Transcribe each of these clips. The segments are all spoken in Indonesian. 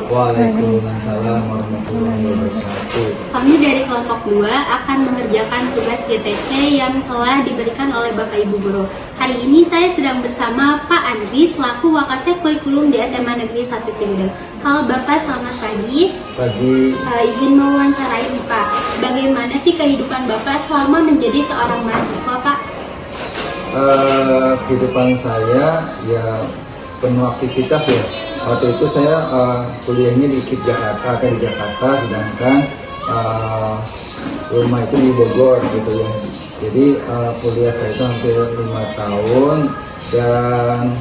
Waalaikumsalam warahmatullahi wabarakatuh. Kami dari kelompok 2 akan mengerjakan tugas GTK yang telah diberikan oleh Bapak Ibu Guru. Hari ini saya sedang bersama Pak Andri selaku Wakasek Kurikulum di SMA Negeri 1 Cigudeg. Halo Bapak, selamat pagi. Pagi. Izin mewawancarai nih Pak, bagaimana sih kehidupan Bapak selama menjadi seorang mahasiswa Pak? Kehidupan saya ya penuh aktivitas ya. Waktu itu saya kuliahnya di Jakarta, sedangkan rumah itu di Bogor gitu ya. Jadi kuliah saya itu hampir 5 tahun dan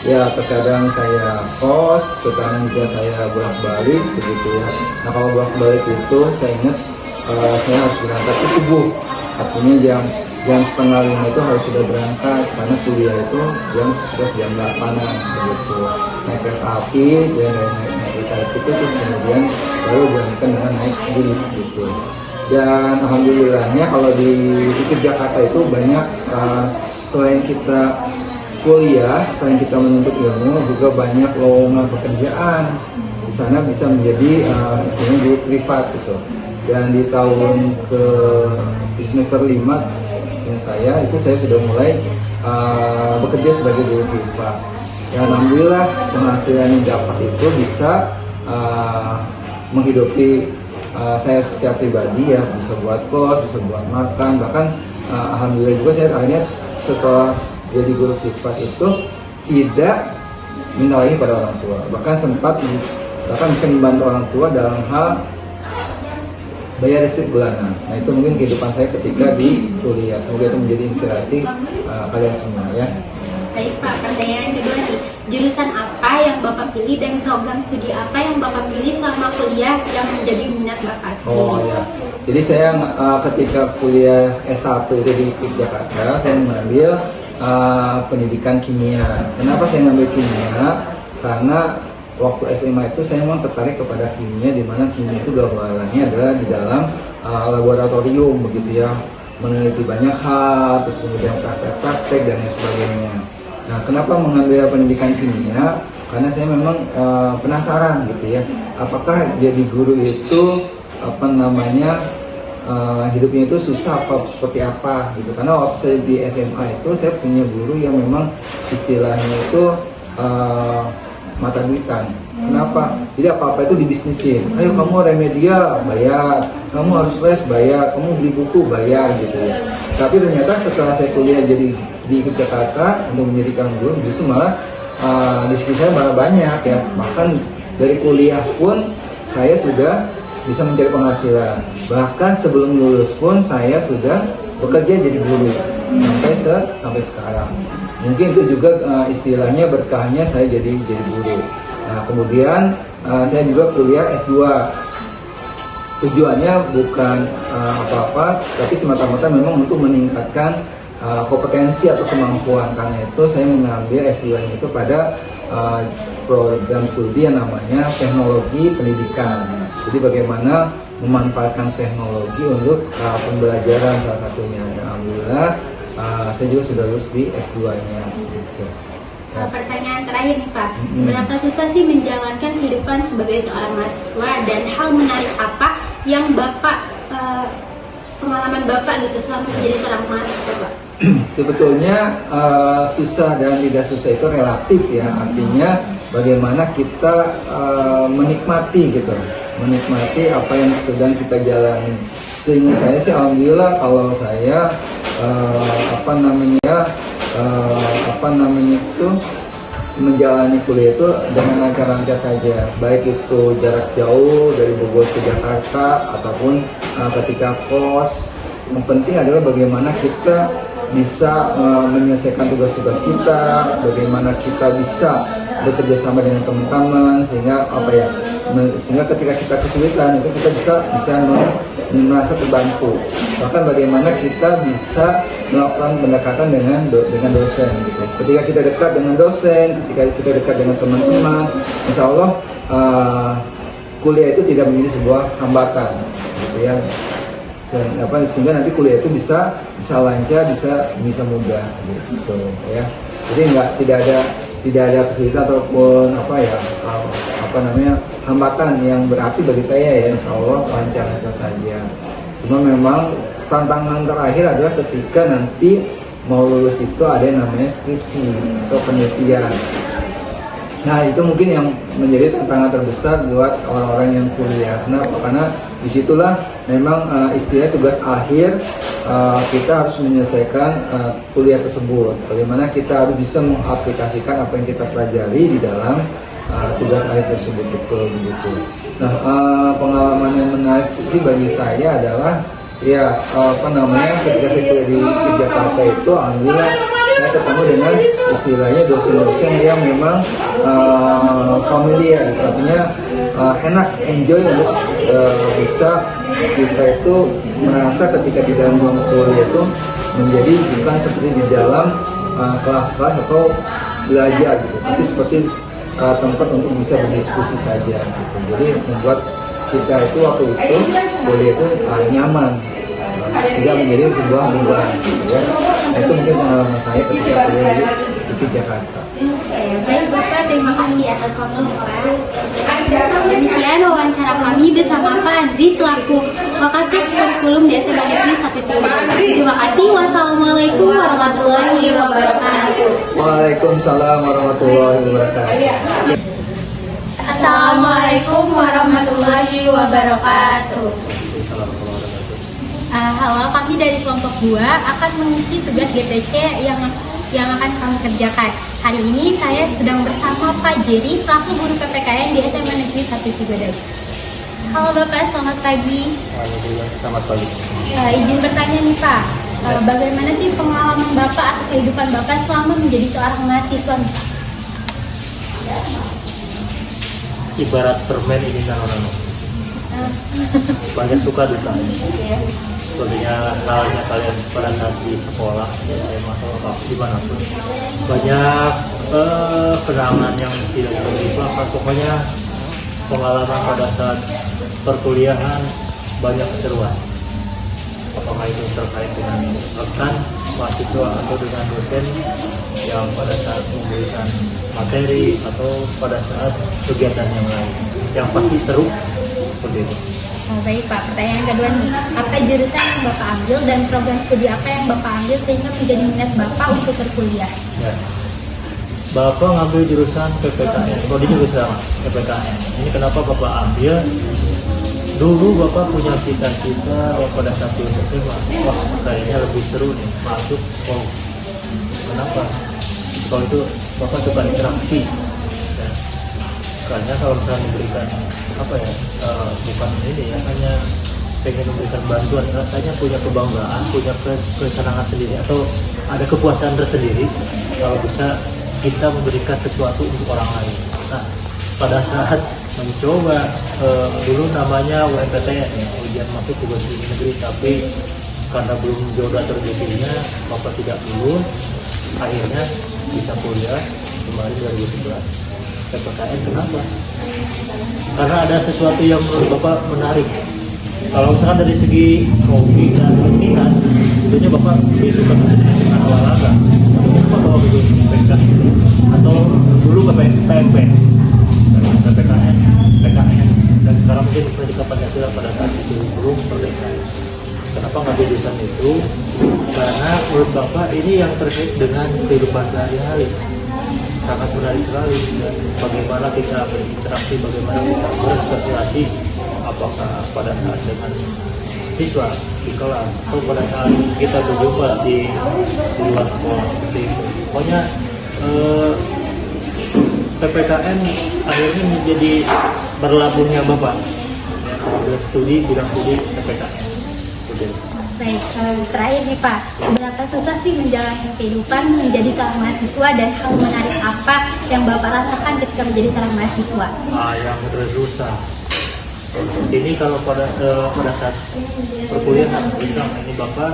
ya terkadang saya kos, terkadang juga saya bolak-balik begitu ya. Nah kalau bolak-balik itu saya ingat saya harus berangkat ke subuh, artinya jam 4:30 itu harus sudah berangkat karena kuliah itu jam 8-an begitu. Naik kereta api, naik kereta api itu terus kemudian baru dilanjutkan dengan naik bis gitu. Dan alhamdulillahnya kalau di Jakarta itu banyak selain kita kuliah, selain kita menuntut ilmu, juga banyak lowongan pekerjaan. Di sana bisa menjadi istilahnya guru privat gitu. Dan di tahun di semester 5 saya sudah mulai bekerja sebagai guru privat. Ya alhamdulillah penghasilan yang dapat itu bisa menghidupi saya secara pribadi ya, bisa buat kos, bisa buat makan, bahkan alhamdulillah juga saya akhirnya setelah jadi guru privat itu tidak minta lagi pada orang tua, bahkan bisa membantu orang tua dalam hal bayar listrik bulanan. Nah itu mungkin kehidupan saya ketika di kuliah. Semoga itu menjadi inspirasi kalian semua ya. Baik Pak, pertanyaan kedua nih, jurusan apa yang Bapak pilih dan program studi apa yang Bapak pilih selama kuliah yang menjadi minat Bapak sendiri? Oh ya, jadi saya ketika kuliah S1 itu di Jakarta, saya mengambil pendidikan kimia. Kenapa saya mengambil kimia? Karena waktu SMA itu saya memang tertarik kepada kimia, di mana kimia itu gambarannya adalah di dalam laboratorium begitu ya, meneliti banyak hal, terus kemudian praktek-praktek dan lain sebagainya. Nah, kenapa mengambil pendidikan kimia? Karena saya memang penasaran gitu ya, apakah jadi guru itu hidupnya itu susah apa seperti apa gitu. Karena waktu saya di SMA itu saya punya guru yang memang istilahnya itu mata duitan. Kenapa? Jadi apa-apa itu dibisnisin. Ayo kamu remedia bayar, kamu harus les bayar, kamu beli buku bayar gitu ya. Tapi ternyata setelah saya kuliah jadi di Jakarta untuk menjadikan guru, justru malah di sini saya malah banyak ya. Bahkan dari kuliah pun saya sudah bisa mencari penghasilan. Bahkan sebelum lulus pun saya sudah bekerja jadi guru sampai sekarang. Mungkin itu juga istilahnya berkahnya saya jadi guru. Nah kemudian saya juga kuliah S2. Tujuannya bukan apa-apa, tapi semata-mata memang untuk meningkatkan kompetensi atau kemampuan. Karena itu saya mengambil S2 itu pada program studi yang namanya teknologi pendidikan. Jadi bagaimana memanfaatkan teknologi untuk pembelajaran salah satunya. Dan alhamdulillah saya juga sudah lulus di S2-nya. Pertanyaan terakhir nih Pak, seberapa susah sih menjalankan kehidupan sebagai seorang mahasiswa dan hal menarik apa yang Bapak, pengalaman Bapak gitu selama menjadi seorang mahasiswa Pak? Sebetulnya susah dan tidak susah itu relatif ya, artinya bagaimana kita menikmati gitu, menikmati apa yang sedang kita jalani. Sehingga saya sih alhamdulillah kalau saya menjalani kuliah itu dengan lancar-lancar saja, baik itu jarak jauh dari Bogor ke Jakarta ataupun ketika kos. Yang penting adalah bagaimana kita bisa menyelesaikan tugas-tugas kita, bagaimana kita bisa bekerja sama dengan teman-teman sehingga ketika kita kesulitan itu kita bisa merasa terbantu. Bahkan bagaimana kita bisa melakukan pendekatan dengan dosen gitu. Ketika kita dekat dengan dosen, ketika kita dekat dengan teman-teman, insya Allah kuliah itu tidak menjadi sebuah hambatan gitu ya. Sehingga nanti kuliah itu bisa lancar, bisa mudah gitu ya. Jadi tidak ada kesulitan ataupun hambatan yang berarti bagi saya ya, insya Allah lancar saja. Cuma memang tantangan terakhir adalah ketika nanti mau lulus itu ada yang namanya skripsi atau penelitian. Nah itu mungkin yang menjadi tantangan terbesar buat orang-orang yang kuliah. Kenapa? Karena disitulah memang istilahnya tugas akhir, kita harus menyelesaikan kuliah tersebut. Bagaimana kita harus bisa mengaplikasikan apa yang kita pelajari di dalam tugas akhir tersebut, betul begitu. Nah pengalaman yang menarik sih bagi saya adalah ya ketika saya kuliah di Jakarta itu, alhamdulillah saya ketemu dengan istilahnya dosen-dosen yang memang familiar, artinya enak, enjoy untuk bisa kita itu merasa ketika di dalam ruang kuliah itu menjadi bukan seperti di dalam kelas-kelas atau belajar gitu, tapi seperti tempat untuk bisa berdiskusi saja gitu. Jadi membuat kita itu waktu itu kuliah itu nyaman, tidak menjadi sebuah beban gitu ya. Nah, itu mungkin pengalaman saya ketika kuliah di Jakarta. Baik Bapak, terima kasih atas waktunya Pak. Demikian wawancara kami bersama Pak Andri selaku Wakasek Kurikulum di SMA Negeri 1 Cirebon. Terima kasih. Wassalamualaikum warahmatullahi wabarakatuh. Waalaikumsalam warahmatullahi wabarakatuh. Assalamualaikum warahmatullahi wabarakatuh. Halo, kami dari kelompok 2 akan mengisi tugas GTC yang akan kami kerjakan. Hari ini saya sedang bersama Pak Jerry selaku guru PPKN di SMA Negeri 1 Cigodang. Halo Bapak, selamat pagi. Alhamdulillah, selamat pagi. Izin bertanya nih Pak, bagaimana sih pengalaman Bapak atau kehidupan Bapak selama menjadi seorang mahasiswa nih Pak? Ibarat permen ini nano-nano, banyak suka duka. Sebenarnya halnya kalian pada saat di sekolah, SMA atau dimanapun, banyak kenangan yang tidak bisa dilupakan. Pokoknya pengalaman pada saat perkuliahan banyak keseruan. Apakah itu terkait dengan rekan mahasiswa atau dengan dosen yang pada saat memberikan materi atau pada saat kegiatan yang lain, yang pasti seru seperti itu. Baik Pak, pertanyaan kedua nih, apa jurusan yang Bapak ambil dan program studi apa yang Bapak ambil sehingga menjadi minat Bapak untuk berkuliah? Ya. Bapak ngambil jurusan PPKN, prodi jurusan PPKN. Ini kenapa Bapak ambil? Dulu Bapak punya cita-cita pada saat di SMA, wah kayaknya lebih seru nih masuk sekolah. Kenapa? Kalau itu Bapak suka interaksi. Ya. Karena kalau misalnya memberikan bukan ini ya, hanya pengen memberikan bantuan, rasanya punya kebanggaan, punya kesenangan sendiri atau ada kepuasan tersendiri kalau bisa kita memberikan sesuatu untuk orang lain. Nah, pada saat mencoba dulu namanya UMPTN ya, ujian masuk ke tinggi negeri, tapi karena belum jodoh atau rezekinya Bapak tidak lulus, akhirnya bisa kuliah kemarin 2011. PPKN kenapa? Karena ada sesuatu yang menurut Bapak menarik. Kalau misalkan dari segi hobi dan minat, tentunya Bapak lebih suka dengan olahraga. Kenapa Bapak begitu PPKN? Atau dulu PMP, PPKN, PKN, dan sekarang mungkin pendidikan Pancasila pada saat itu belum merdeka. Kenapa ngambil jurusan itu? Karena menurut Bapak ini yang terkait dengan kehidupan sehari-hari. Sangat menarik sekali, bagaimana kita berinteraksi, bagaimana kita bersosialisasi, apakah pada saat dengan siswa di kelas atau pada saat kita berjumpa di luar sekolah seperti itu. Pokoknya PPKN akhirnya menjadi berlabuhnya Bapak ya, studi bidang studi PPKN. Baik, terakhir nih Pak, seberapa susah sih menjalani kehidupan menjadi seorang mahasiswa dan hal menarik apa yang Bapak rasakan ketika menjadi seorang mahasiswa? Yang tersusah ini kalau pada saat perkuliahan, ini Bapak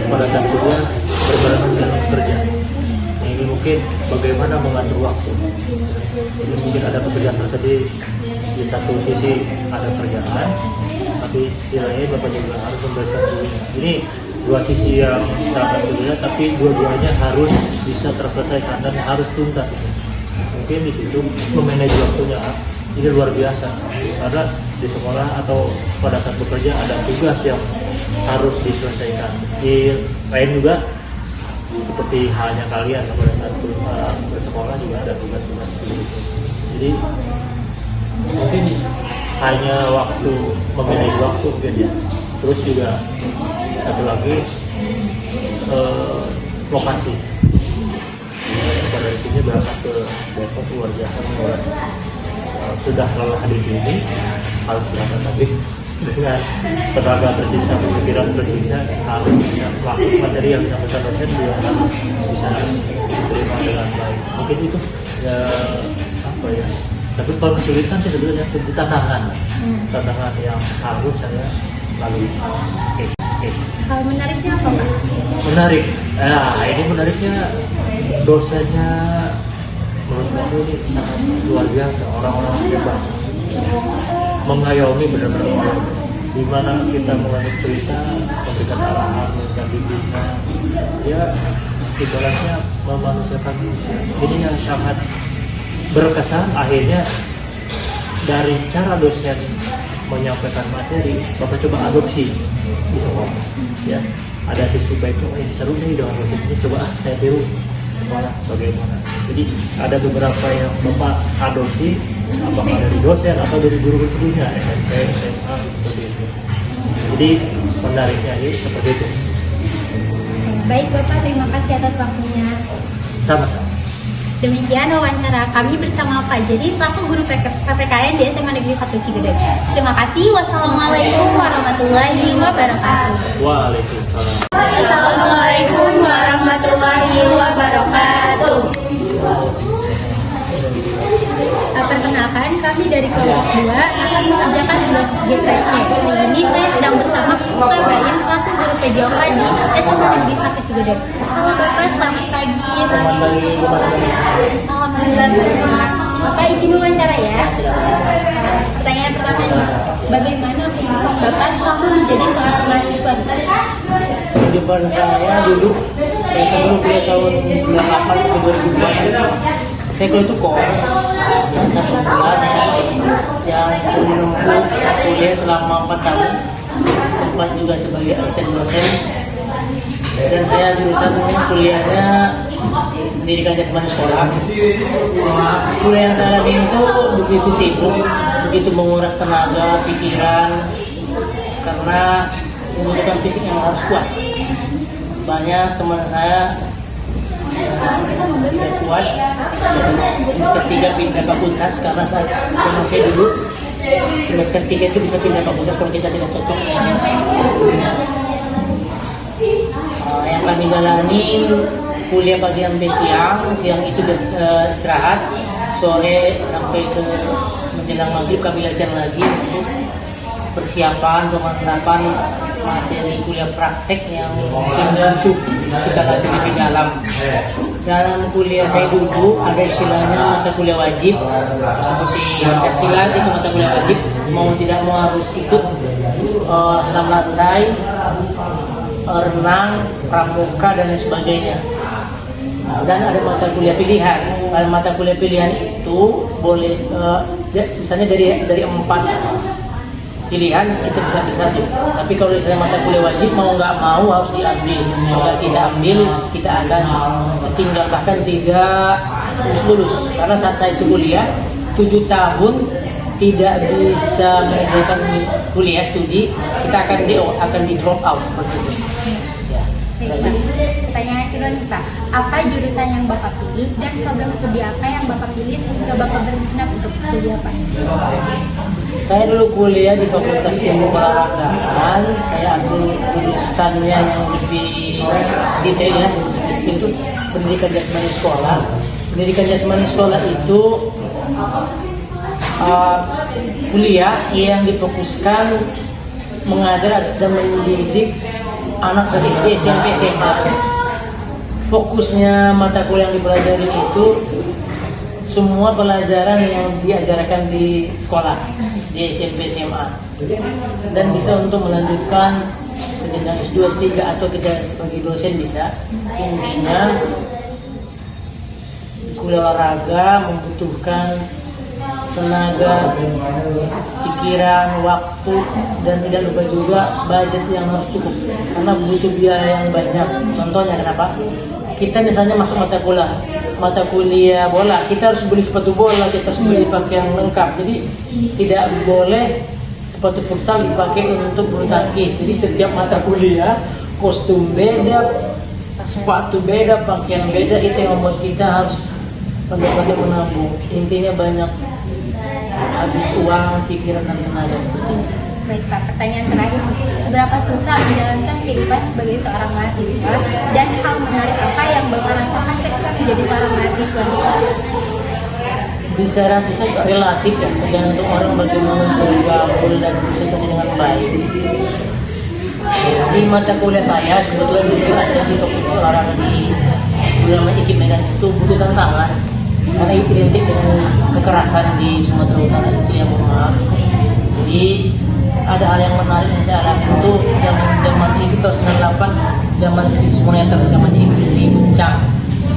pada saat kuliah berbarengan dengan kerja. Ini mungkin bagaimana mengatur waktu. Jadi mungkin ada pekerjaan tersendiri, di satu sisi ada kerjaan, tapi sisi lainnya Bapak juga harus memberikan dirinya. Ini dua sisi yang sangat berbeda, tapi dua-duanya harus bisa terselesaikan dan harus tuntas. Mungkin di situ memanage waktunya ini luar biasa karena di sekolah atau pada saat bekerja ada tugas yang harus diselesaikan. Di lain juga seperti halnya kalian pada saat bersekolah juga ada tugas-tugas begitu. Jadi mungkin hanya waktu memilih waktu mungkin ya. Terus juga satu lagi lokasi. Pada di sini berangkat ke Depok luar biasa menguras. Sudah lelah di sini harus berangkat lagi dengan tenaga tersisa, pikiran tersisa, harus bisa melakukan materi yang disampaikan dosen juga harus bisa diterima dengan baik. Mungkin itu ya apa ya. Tapi paling kesulitan sih sebenarnya tantangan yang harus saya lalui. Hal menariknya apa Pak? Menarik. Ini menariknya dosennya menurut saya ini sangat luar biasa, orang-orang hebat, mengayomi benar-benar. Di mana kita mulai cerita, memberikan arahan, memberikan bimbingan, ya ibaratnya memanusiakan manusia. Ini yang sangat berkesan. Akhirnya dari cara dosen menyampaikan materi, Bapak coba adopsi di sekolah. Ya, ada sisi baiknya, ini seru nih dengan dosen ini, coba saya tiru sekolah bagaimana. Jadi ada beberapa yang Bapak adopsi, apakah dari dosen atau dari guru sebelumnya, SMP, SMA, seperti itu. Jadi menariknya ini seperti itu. Baik Bapak, terima kasih atas waktunya. Sama-sama. Demikian wawancara kami bersama Pak Jadi selaku guru PPKN di SMA Negeri 1 Cigudeg. Terima kasih. Wassalamualaikum warahmatullahi wabarakatuh. Waalaikumsalam. Assalamualaikum warahmatullahi wabarakatuh. Perkenalkan, kami dari kelompok 2 akan mengerjakan tugas GTK. Hari ini saya sedang bersama Pak Bayam selaku guru PJOK di SMA Negeri 1 Cigudeg. Halo Bapak, selamat pagi. Alhamdulillah. Bapak izin wawancara ya. Pertanyaan pertama nih, bagaimana kehidupan Bapak selaku menjadi seorang mahasiswa? Kehidupan saya dulu, saya kan dulu kuliah tahun 98 sampai 2002. Saya kuliah itu kos yang 1 bulan, yang sebelum kuliah selama 4 tahun, sempat juga sebagai asisten dosen. Dan saya jurusan kuliahnya pendidikan jasmani sekolah. Kuliah yang saya lalui itu begitu sibuk, begitu menguras tenaga, pikiran, karena membutuhkan fisik yang harus kuat. Banyak teman saya tidak kuat, semester 3 pindah fakultas karena saya dulu semester 3 itu bisa pindah fakultas kalau kita tidak cocok dengan yang kami jalani. Kuliah pagi sampai siang itu istirahat, sore sampai ke menjelang maghrib kami belajar lagi untuk persiapan pemantapan materi kuliah praktek yang mungkin butuh kita latih lebih dalam. Dalam kuliah saya dulu ada istilahnya mata kuliah wajib, seperti pencaksilat itu mata kuliah wajib, mau tidak mau harus ikut senam lantai, renang, pramuka dan lain sebagainya. Dan ada mata kuliah pilihan. Mata kuliah pilihan itu boleh misalnya dari 4 pilihan kita bisa pilih 1. Tapi kalau misalnya mata kuliah wajib mau nggak mau harus diambil. Kalau kita ambil kita akan tinggal bahkan tidak lulus. Karena saat saya itu kuliah 7 tahun tidak bisa menyelesaikan kuliah studi, kita akan di drop out seperti itu. Baik, Pak. Pertanyaan kedua nih Pak, apa jurusan yang Bapak pilih dan program studi apa yang Bapak pilih sehingga Bapak berminat untuk kuliah Pak? Saya dulu kuliah di Fakultas Ilmu Olahragaan. Saya ambil jurusannya yang lebih detail ya, spesifik itu pendidikan jasmani sekolah. Pendidikan jasmani sekolah itu kuliah yang difokuskan mengajar dan mendidik anak dari SD, SMP, SMA. Fokusnya mata kuliah yang dipelajari itu semua pelajaran yang diajarkan di sekolah SD, SMP, SMA, dan bisa untuk melanjutkan ke jenjang S2, S3 atau kita sebagai dosen bisa. Intinya kuliah olahraga membutuhkan tenaga, pikiran, waktu, dan tidak lupa juga budget yang harus cukup karena butuh biaya yang banyak. Contohnya kenapa? Kita misalnya masuk mata kuliah bola, kita harus beli sepatu bola, kita harus beli pakaian lengkap. Jadi tidak boleh sepatu futsal dipakai untuk bulu tangkis. Jadi setiap mata kuliah kostum beda, sepatu beda, pakaian beda. Itu yang membuat kita harus pandai-pandai menabung. Intinya banyak habis uang, pikiran, dan tenaga seperti itu. Baik Pak, pertanyaan terakhir, seberapa susah menjalankan kehidupan sebagai seorang mahasiswa dan hal menarik apa yang Bapak rasakan ketika menjadi seorang mahasiswa? Bicara susah relatif ya, tergantung orang bagaimana bergaul dan bersosialisasi dengan baik. Di mata kuliah saya kebetulan jujur aja di kompetisi olahraga di Ulama IKIP Medan itu butuh tantangan karena identik dengan kekerasan di Sumatera Utara itu yang mohon. Jadi ada hal yang menarik yang saya alami itu zaman itu tahun 98, zaman krisis moneter, zaman industri goncang,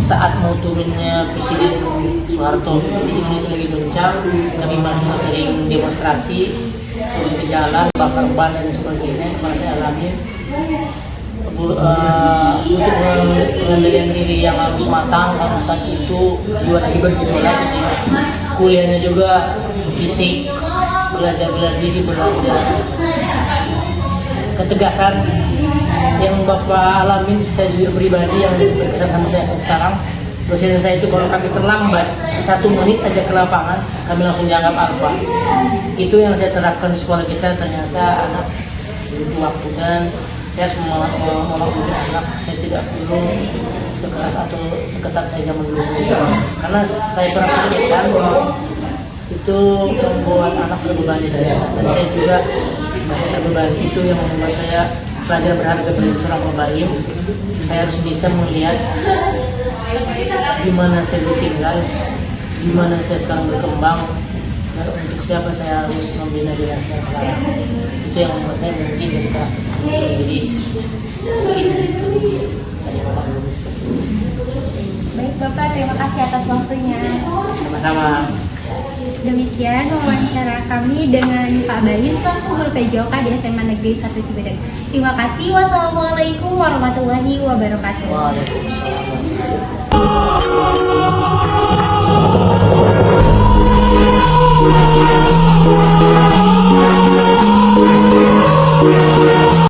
saat mau turunnya Presiden Soeharto, jadi Indonesia lagi goncang, kami masih sering demonstrasi, turun ke jalan, bakar ban dan sebagainya. Sebenarnya saya alami untuk pengendalian diri yang harus matang karena saat itu jiwa lagi bergejolak, kuliahnya juga fisik, belajar diri, belajar ketegasan yang Bapak alamin. Saya jujur pribadi yang berkesan sama saya sekarang, dosen saya itu kalau kami terlambat 1 menit aja ke lapangan kami langsung dianggap alfa. Itu yang saya terapkan di sekolah kita. Ternyata anak butuh waktu dan saya harus memaklumi anak. Saya tidak perlu sekeras atau seketat saya zaman dulu karena saya pernah pikirkan itu membuat anak terbebani dan saya juga merasa terbebani. Itu yang membuat saya pelajar berharga bagi seorang pembayim. Saya harus bisa melihat di mana saya tinggal, di mana saya sekarang berkembang, dan untuk siapa saya harus membina diri saya sekarang. Itu yang membuat saya mungkin jadi karakter seperti itu. Jadi mungkin saya memaklumi seperti itu. Baik Bapak, terima kasih atas waktunya. Sama-sama. Demikian wawancara kami dengan Pak Bayim selaku guru PJOK di SMA Negeri 1 Cibadak. Terima kasih. Wassalamualaikum warahmatullahi wabarakatuh. Waalaikumsalam.